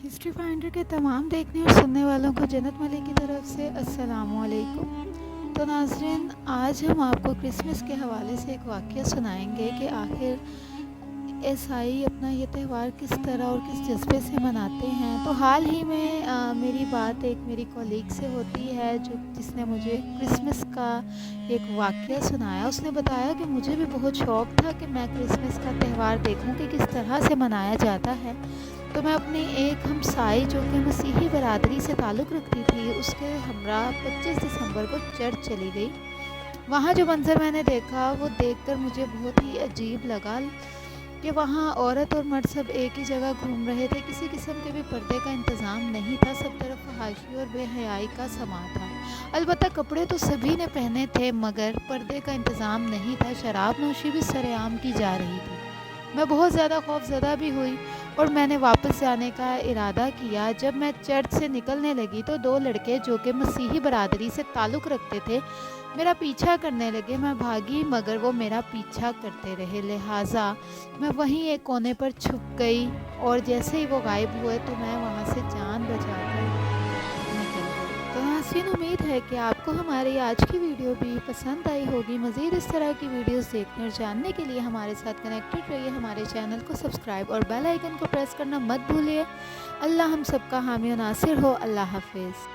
History finder के तमाम देखने और सुनने वालों को जन्नत मलिक की तरफ से अस्सलामु अलैकुम। तो नाज़रीन, आज हम आपको क्रिसमस के हवाले से एक वाक़या सुनाएंगे कि आखिर ईसाई अपना ये त्यौहार किस तरह और किस जज्बे से मनाते हैं। तो हाल ही में मेरी बात एक मेरी कॉलीग से होती है जिसने मुझे क्रिसमस का एक वाक़या सुनाया। उसने बताया कि मुझे भी बहुत शौक़ था कि मैं क्रिसमस का त्यौहार देखूं कि किस तरह से मनाया जाता है। तो मैं अपनी एक हमसाई जो कि मसीही बरादरी से ताल्लुक़ रखती थी, उसके हमरा 25 दिसंबर को चर्च चली गई। वहाँ जो मंज़र मैंने देखा वो देखकर मुझे बहुत ही अजीब लगा कि वहाँ औरत और मर्द सब एक ही जगह घूम रहे थे। किसी किस्म के भी पर्दे का इंतज़ाम नहीं था, सब तरफ फहाशी और बेहयाई का समा था। अलबत्ता कपड़े तो सभी ने पहने थे मगर पर्दे का इंतज़ाम नहीं था। शराब नोशी भी सरेआम की जा रही थी। मैं बहुत ज़्यादा खौफज़दा भी हुई और मैंने वापस जाने का इरादा किया। जब मैं चर्च से निकलने लगी तो दो लड़के जो कि मसीही बरादरी से ताल्लुक़ रखते थे मेरा पीछा करने लगे। मैं भागी मगर वो मेरा पीछा करते रहे, लिहाजा मैं वहीं एक कोने पर छुप गई और जैसे ही वो गायब हुए तो मैं वहाँ से जान बचाकर निकल गई। तो नाज़रीन, उम्मीद है कि आपको हमारी आज की वीडियो भी पसंद आई होगी। मज़ीद इस तरह की वीडियोस देखने और जानने के लिए हमारे साथ कनेक्टेड रहिए। हमारे चैनल को सब्सक्राइब और बेल आइकन को प्रेस करना मत भूलिए। अल्लाह हम सबका हामी और नासिर हो। अल्लाह हाफिज़।